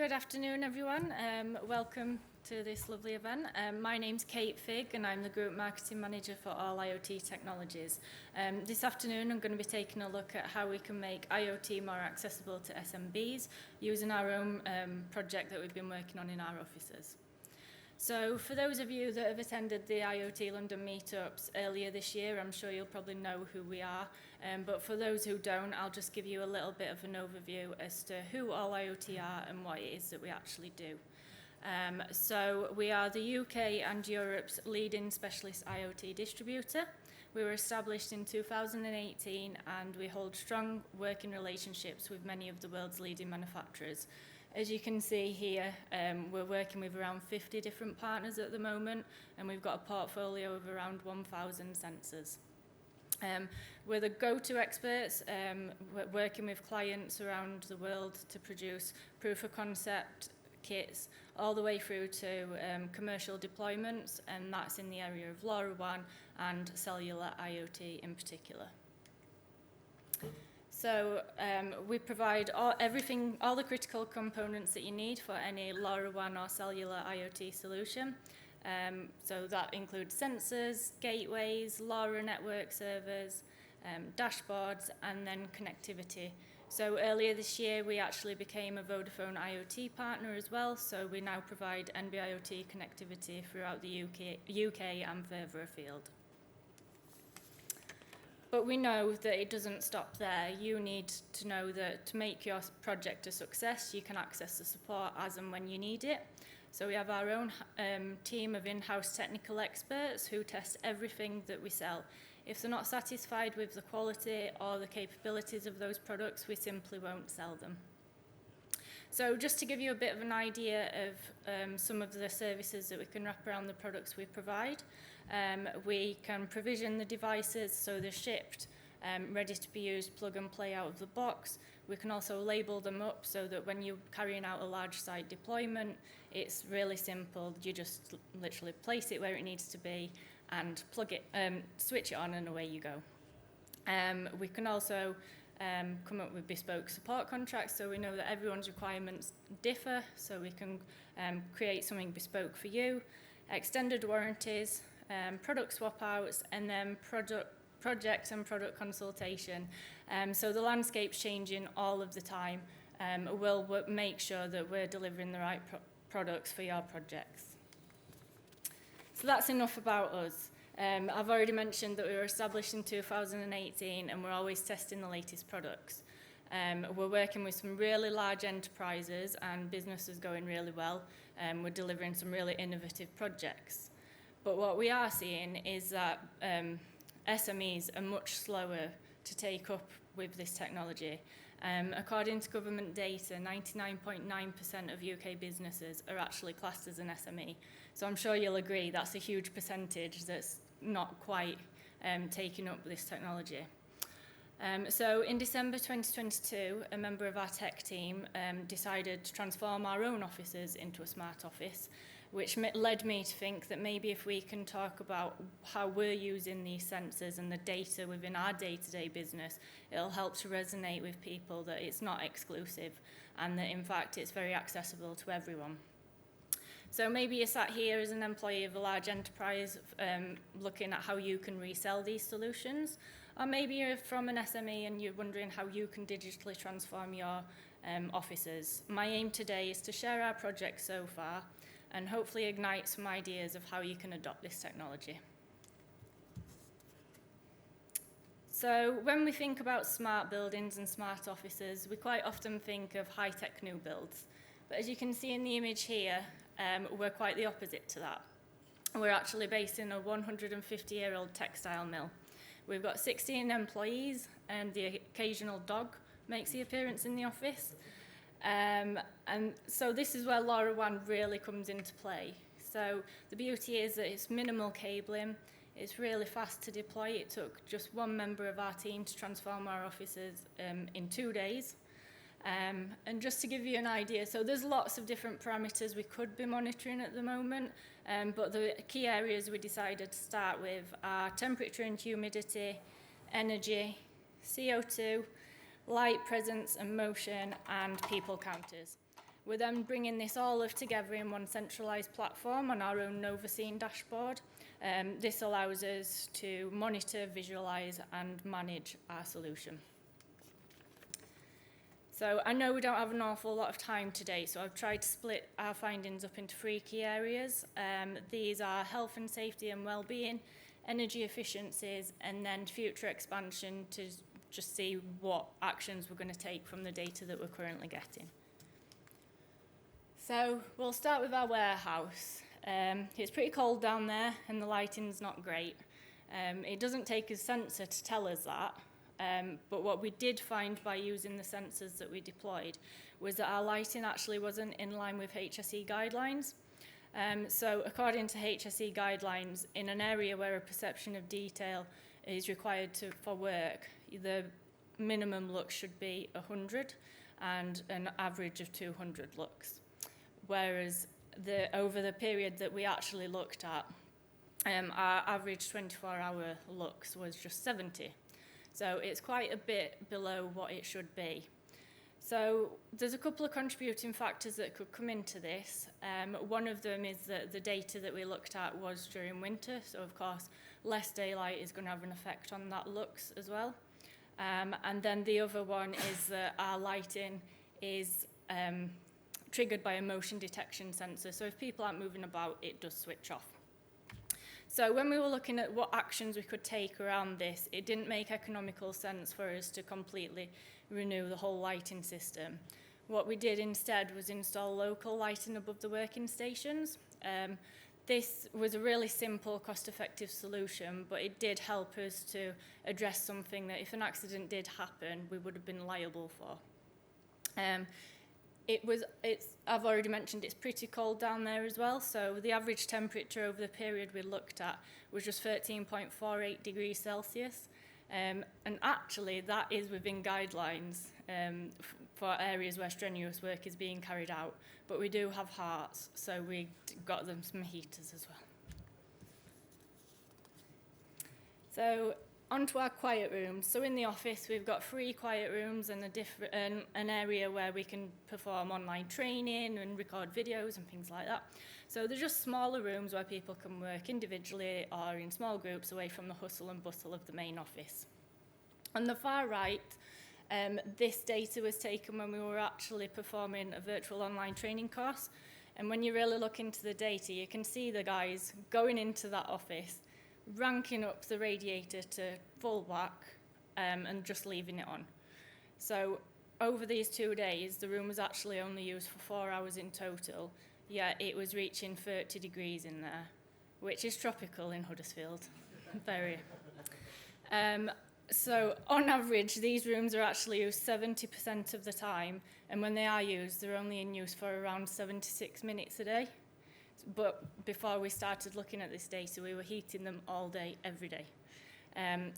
Good afternoon, everyone. Welcome to this lovely event. My name's Kate Figg, and I'm the Group Marketing Manager for all IoT technologies. This afternoon, I'm going to be taking a look at how we can make IoT more accessible to SMBs using our own project that we've been working on in our offices. So for those of you that have attended the IoT London meetups earlier this year, I'm sure you'll probably know who we are. But for those who don't, I'll just give you a little bit of an overview as to who all IoT are and what it is that we actually do. So we are the UK and Europe's leading specialist IoT distributor. We were established in 2018 and we hold strong working relationships with many of the world's leading manufacturers. As you can see here, we're working with around 50 different partners at the moment, and we've got a portfolio of around 1,000 sensors. We're the go-to experts, working with clients around the world to produce proof of concept kits all the way through to commercial deployments, and that's in the area of LoRaWAN and cellular IoT in particular. So we provide all the critical components that you need for any LoRaWAN or cellular IoT solution. So that includes sensors, gateways, LoRa network servers, dashboards, and then connectivity. So earlier this year, we actually became a Vodafone IoT partner as well. So we now provide NB-IoT connectivity throughout the UK and further afield. But we know that it doesn't stop there. You need to know that to make your project a success, you can access the support as and when you need it. So we have our own team of in-house technical experts who test everything that we sell. If they're not satisfied with the quality or the capabilities of those products, we simply won't sell them. So just to give you a bit of an idea of some of the services that we can wrap around the products we provide, we can provision the devices so they're shipped, ready to be used, plug and play out of the box. We can also label them up so that when you're carrying out a large site deployment, it's really simple. You just literally place it where it needs to be and plug it, switch it on, and away you go. We can also come up with bespoke support contracts, so we know that everyone's requirements differ, so we can create something bespoke for you, extended warranties, product swap outs, and then project and product consultation. So the landscape's changing all of the time. We'll make sure that we're delivering the right products for your projects. So that's enough about us. I've already mentioned that we were established in 2018 and we're always testing the latest products. We're working with some really large enterprises and business is going really well. We're delivering some really innovative projects. But what we are seeing is that SMEs are much slower to take up with this technology. According to government data, 99.9% of UK businesses are actually classed as an SME. So I'm sure you'll agree that's a huge percentage that's not quite taking up this technology. So in December 2022, a member of our tech team decided to transform our own offices into a smart office, which led me to think that maybe if we can talk about how we're using these sensors and the data within our day-to-day business, it'll help to resonate with people that it's not exclusive and that in fact it's very accessible to everyone. So maybe you're sat here as an employee of a large enterprise looking at how you can resell these solutions, or maybe you're from an SME and you're wondering how you can digitally transform your offices. My aim today is to share our project so far and hopefully ignite some ideas of how you can adopt this technology. So when we think about smart buildings and smart offices, we quite often think of high-tech new builds. But as you can see in the image here, we're quite the opposite to that. We're actually based in a 150-year-old textile mill. We've got 16 employees and the occasional dog makes the appearance in the office. And so this is where LoRaWAN really comes into play. So the beauty is that it's minimal cabling, it's really fast to deploy. It took just one member of our team to transform our offices in 2 days. And just to give you an idea, so there's lots of different parameters we could be monitoring at the moment, but the key areas we decided to start with are temperature and humidity, energy, CO2, light presence and motion, and people counters. We're then bringing this all together in one centralised platform on our own Novascene dashboard. This allows us to monitor, visualise and manage our solution. So I know we don't have an awful lot of time today, so I've tried to split our findings up into 3 key areas. These are health and safety and well-being, energy efficiencies, and then future expansion to just see what actions we're going to take from the data that we're currently getting. So we'll start with our warehouse. It's pretty cold down there and the lighting's not great. It doesn't take a sensor to tell us that, but what we did find by using the sensors that we deployed was that our lighting actually wasn't in line with HSE guidelines. So according to HSE guidelines, in an area where a perception of detail is required for work, the minimum lux should be 100 and an average of 200 lux. Whereas over the period that we actually looked at, our average 24-hour lux was just 70. So it's quite a bit below what it should be. So there's a couple of contributing factors that could come into this. One of them is that the data that we looked at was during winter, so of course less daylight is going to have an effect on that lux as well. And then the other one is that our lighting is triggered by a motion detection sensor, so if people aren't moving about, it does switch off. So when we were looking at what actions we could take around this, it didn't make economical sense for us to completely renew the whole lighting system. What we did instead was install local lighting above the working stations. This was a really simple, cost-effective solution, but it did help us to address something that if an accident did happen, we would have been liable for. I've already mentioned it's pretty cold down there as well, so the average temperature over the period we looked at was just 13.48 degrees Celsius. And actually, that is within guidelines for areas where strenuous work is being carried out. But we do have hearts, so we got them some heaters as well. So onto our quiet rooms. So in the office, we've got 3 quiet rooms and an area where we can perform online training and record videos and things like that. So they're just smaller rooms where people can work individually or in small groups away from the hustle and bustle of the main office. On the far right, this data was taken when we were actually performing a virtual online training course. And when you really look into the data, you can see the guys going into that office, ranking up the radiator to full whack and just leaving it on. So over these 2 days, the room was actually only used for 4 hours in total, yet it was reaching 30 degrees in there, which is tropical in Huddersfield. Very. So on average, these rooms are actually used 70% of the time, and when they are used, they're only in use for around 76 minutes a day. But before we started looking at this data, we were heating them all day, every day,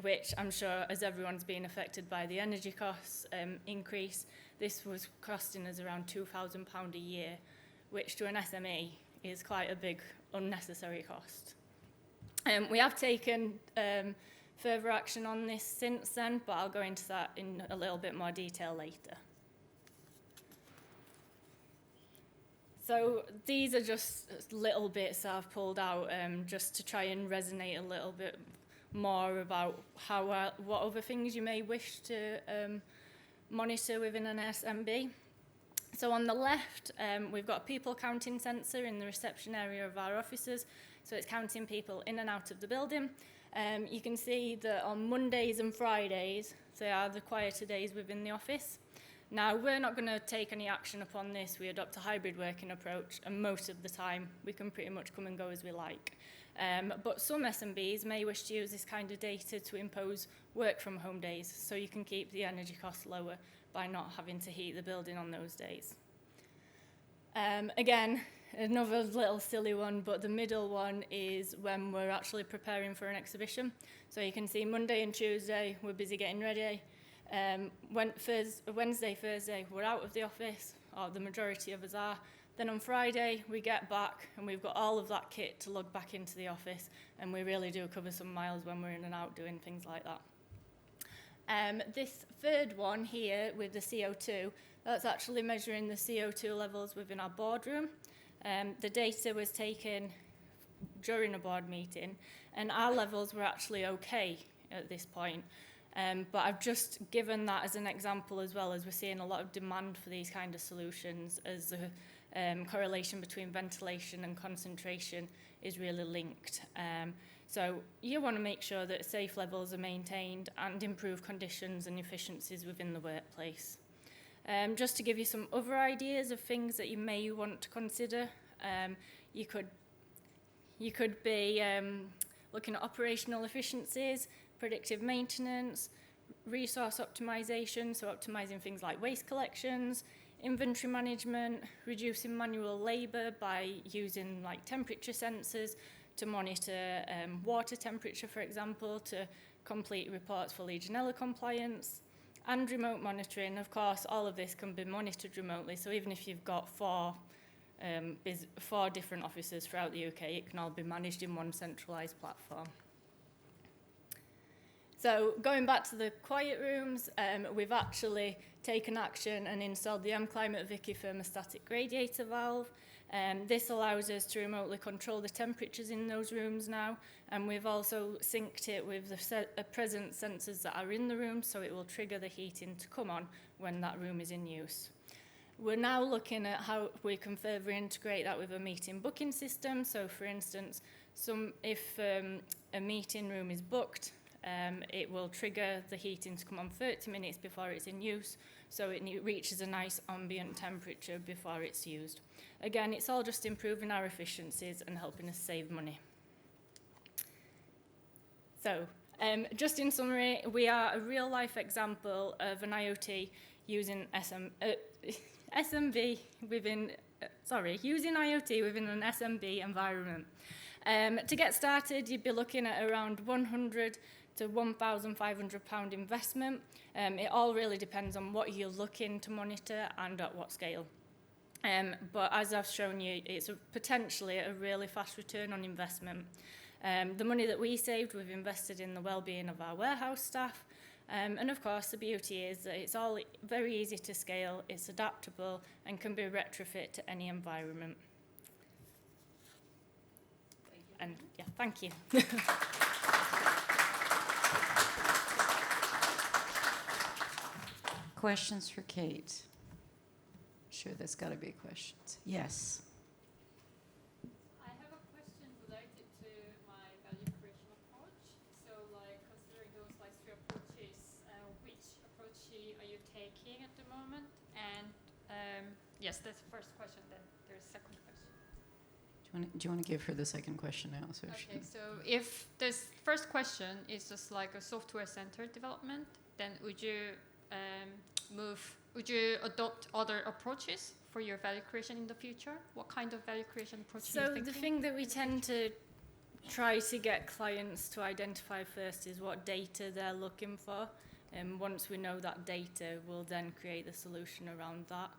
which I'm sure, as everyone's been affected by the energy costs increase, this was costing us around £2,000 a year, which to an SME is quite a big unnecessary cost. We have taken further action on this since then, but I'll go into that in a little bit more detail later. So these are just little bits that I've pulled out just to try and resonate a little bit more about what other things you may wish to monitor within an SMB. So on the left, we've got a people counting sensor in the reception area of our offices. So it's counting people in and out of the building. You can see that on Mondays and Fridays, they are the quieter days within the office. Now, we're not going to take any action upon this. We adopt a hybrid working approach, and most of the time, we can pretty much come and go as we like. But some SMBs may wish to use this kind of data to impose work from home days, so you can keep the energy costs lower by not having to heat the building on those days. Again, another little silly one, but the middle one is when we're actually preparing for an exhibition. So you can see Monday and Tuesday, we're busy getting ready. Wednesday, Thursday, we're out of the office, or the majority of us are. Then on Friday, we get back and we've got all of that kit to lug back into the office, and we really do cover some miles when we're in and out doing things like that. This third one here with the CO2, That's actually measuring the CO2 levels within our boardroom. The data was taken during a board meeting, and our levels were actually okay at this point. But I've just given that as an example, as well as we're seeing a lot of demand for these kind of solutions, as the correlation between ventilation and concentration is really linked. So you want to make sure that safe levels are maintained and improve conditions and efficiencies within the workplace. Just to give you some other ideas of things that you may want to consider, you could be looking at operational efficiencies, predictive maintenance, resource optimization, so optimizing things like waste collections, inventory management, reducing manual labor by using like temperature sensors to monitor water temperature, for example, to complete reports for Legionella compliance, and remote monitoring. Of course, all of this can be monitored remotely, so even if you've got four different offices throughout the UK, it can all be managed in one centralised platform. So going back to the quiet rooms, we've actually taken action and installed the M-Climate Vicky thermostatic radiator valve. This allows us to remotely control the temperatures in those rooms now, and we've also synced it with the present sensors that are in the room, so it will trigger the heating to come on when that room is in use. We're now looking at how we can further integrate that with a meeting booking system. So for instance, if a meeting room is booked, it will trigger the heating to come on 30 minutes before it's in use, so it reaches a nice ambient temperature before it's used. Again, it's all just improving our efficiencies and helping us save money. So, just in summary, we are a real-life example of an IoT using SMB within, using IoT within an SMB environment. To get started, you'd be looking at around £100 to £1,500 investment. It all really depends on what you're looking to monitor and at what scale. But as I've shown you, it's potentially a really fast return on investment. The money that we saved, we've invested in the well-being of our warehouse staff. And of course, the beauty is that it's all very easy to scale, it's adaptable, and can be retrofit to any environment. And yeah, thank you. Questions for Kate? Sure, there's got to be questions. Yes. I have a question related to my value creation approach. So, like, considering those like three approaches, which approach are you taking at the moment? And yes, that's the first question. Then there's a second question. Do you want to give her the second question now? So okay. So if this first question is just like a software-centered development, then would you adopt other approaches for your value creation in the future? What kind of value creation approach are you thinking? So the thing that we tend to try to get clients to identify first is what data they're looking for. And once we know that data, we'll then create the solution around that.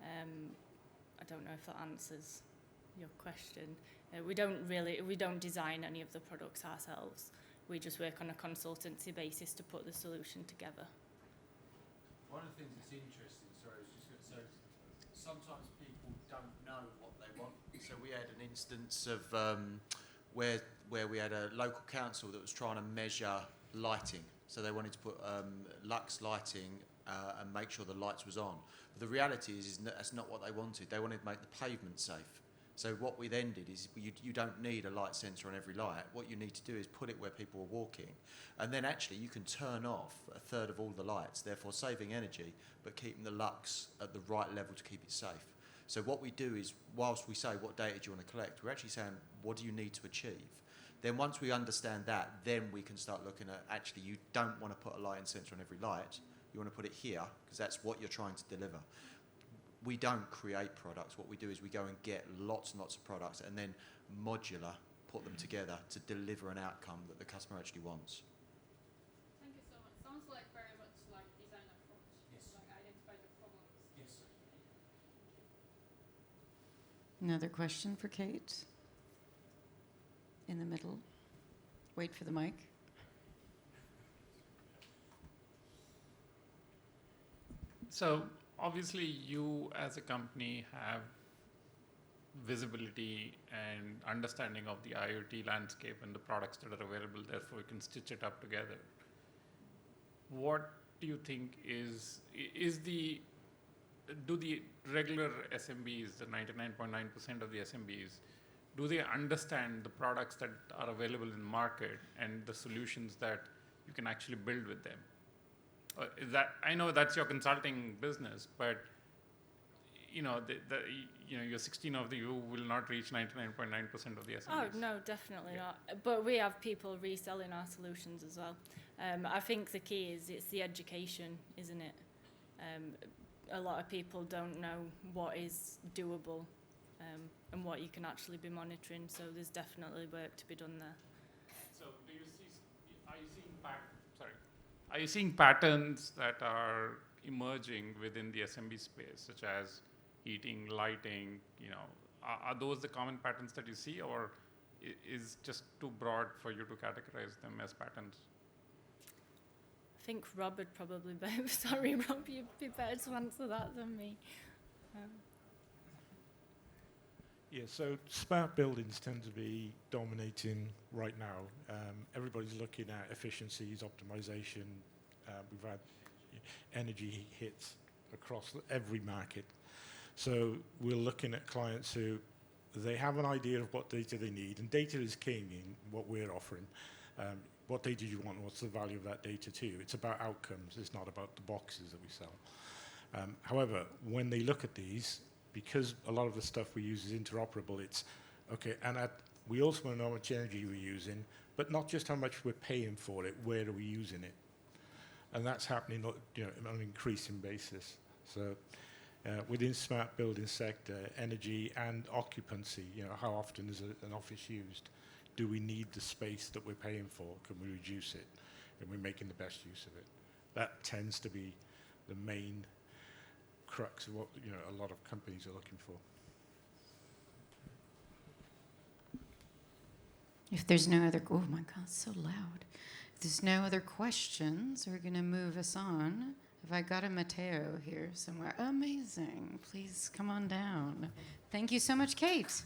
I don't know if that answers your question. We don't design any of the products ourselves. We just work on a consultancy basis to put the solution together. One of the things that's interesting, sorry, I was just going to say, sometimes people don't know what they want. So we had an instance of where we had a local council that was trying to measure lighting. So they wanted to put lux lighting and make sure the lights was on. But the reality is that's not what they wanted. They wanted to make the pavement safe. So what we then did is you don't need a light sensor on every light. What you need to do is put it where people are walking. And then actually you can turn off a third of all the lights, therefore saving energy, but keeping the lux at the right level to keep it safe. So what we do is, whilst we say what data do you want to collect, we're actually saying what do you need to achieve? Then once we understand that, then we can start looking at actually you don't want to put a lighting sensor on every light. You want to put it here because that's what you're trying to deliver. We don't create products. What we do is we go and get lots and lots of products and then modular, put them together to deliver an outcome that the customer actually wants. Thank you so much. Sounds like very much like design approach. Yes. Like identify the problems. Yes. another question for Kate? In the middle. Wait for the mic. So obviously you as a company have visibility and understanding of the IoT landscape and the products that are available, therefore you can stitch it up together. What do you think do the regular SMBs, the 99.9% of the SMBs, do they understand the products that are available in the market and the solutions that you can actually build with them? I know that's your consulting business, but your 16 of you will not reach 99.9% of the SMBs. Oh, no, definitely not. But we have people reselling our solutions as well. I think the key is it's the education, isn't it? A lot of people don't know what is doable and what you can actually be monitoring, so there's definitely work to be done there. So are you seeing patterns that are emerging within the SMB space, such as heating, lighting, are those the common patterns that you see, or is just too broad for you to categorize them as patterns? I think Rob would probably be, sorry Rob, you'd be better to answer that than me. Yeah, so smart buildings tend to be dominating right now. Everybody's looking at efficiencies, optimization. We've had energy hits across every market. So we're looking at clients who, they have an idea of what data they need, and data is king in what we're offering. What data do you want? What's the value of that data to you? It's about outcomes. It's not about the boxes that we sell. However, when they look at these, because a lot of the stuff we use is interoperable, it's okay, and we also want to know how much energy we're using, but not just how much we're paying for it, where are we using it? And that's happening on an increasing basis. So within smart building sector, energy and occupancy, how often is an office used? Do we need the space that we're paying for? Can we reduce it? And we're making the best use of it. That tends to be the main crux of what a lot of companies are looking for. If there's no other, oh my God, it's so loud. If there's no other questions, we're going to move us on. Have I got a Matteo here somewhere? Amazing. Please come on down. Thank you so much, Kate.